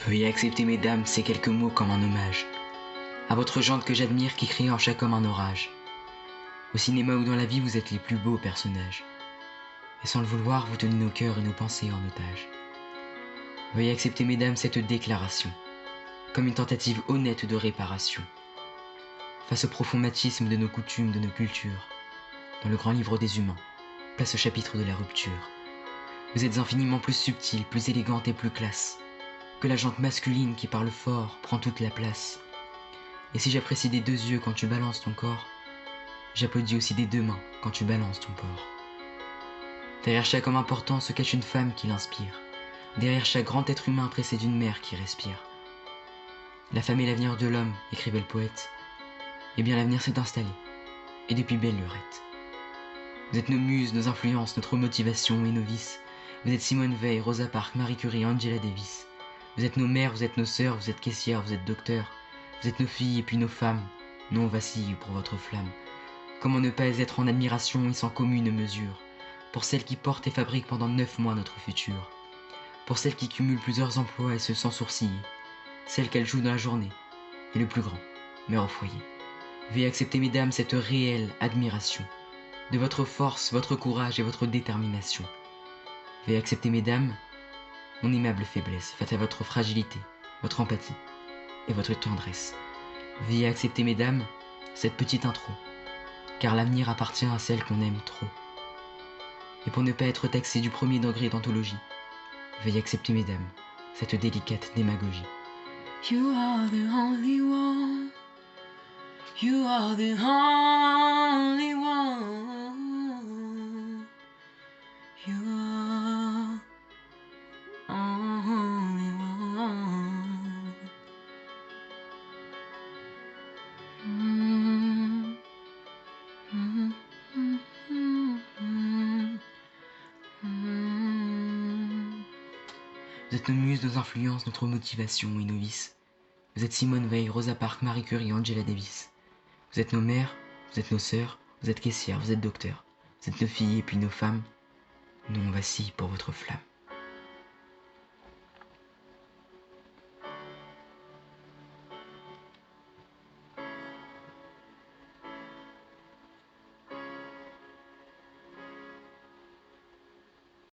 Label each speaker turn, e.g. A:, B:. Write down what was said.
A: Veuillez accepter, mesdames, ces quelques mots comme un hommage à votre gendre que j'admire qui crie en chaque homme un orage. Au cinéma ou dans la vie, vous êtes les plus beaux personnages. Et sans le vouloir, vous tenez nos cœurs et nos pensées en otage. Veuillez accepter, mesdames, cette déclaration comme une tentative honnête de réparation face au profond machisme de nos coutumes, de nos cultures. Dans le grand livre des humains, place au chapitre de la rupture. Vous êtes infiniment plus subtile, plus élégante et plus classe que la jante masculine qui parle fort prend toute la place. Et si j'apprécie des deux yeux quand tu balances ton corps, j'applaudis aussi des deux mains quand tu balances ton porc. Derrière chaque homme important se cache une femme qui l'inspire. Derrière chaque grand être humain pressé d'une mère qui respire. La femme est l'avenir de l'homme, écrivait le poète. Eh bien l'avenir s'est installé, et depuis belle lurette. Vous êtes nos muses, nos influences, notre motivation et nos vices. Vous êtes Simone Veil, Rosa Parks, Marie Curie, Angela Davis. Vous êtes nos mères, vous êtes nos sœurs, vous êtes caissières, vous êtes docteurs. Vous êtes nos filles et puis nos femmes. Nous on vacille pour votre flamme. Comment ne pas être en admiration et sans commune mesure pour celles qui portent et fabriquent pendant 9 mois notre futur. Pour celles qui cumulent plusieurs emplois et ce sans sourciller. Celles qu'elles jouent dans la journée. Et le plus grand, mère au foyer. Veuillez accepter, mesdames, cette réelle admiration de votre force, votre courage et votre détermination. Veuillez accepter, mesdames, mon aimable faiblesse face à votre fragilité, votre empathie et votre tendresse. Veuillez accepter, mesdames, cette petite intro, car l'avenir appartient à celle qu'on aime trop. Et pour ne pas être taxé du premier degré d'anthologie, veuillez accepter, mesdames, cette délicate démagogie.
B: You are the only one. You are the only one. You are only one.
A: Vous êtes nos muses, nos influences, notre motivation et nos vices. Vous êtes Simone Veil, Rosa Parks, Marie Curie, Angela Davis. Vous êtes nos mères, vous êtes nos sœurs, vous êtes caissières, vous êtes docteurs. Vous êtes nos filles et puis nos femmes. Nous on vacille pour votre flamme.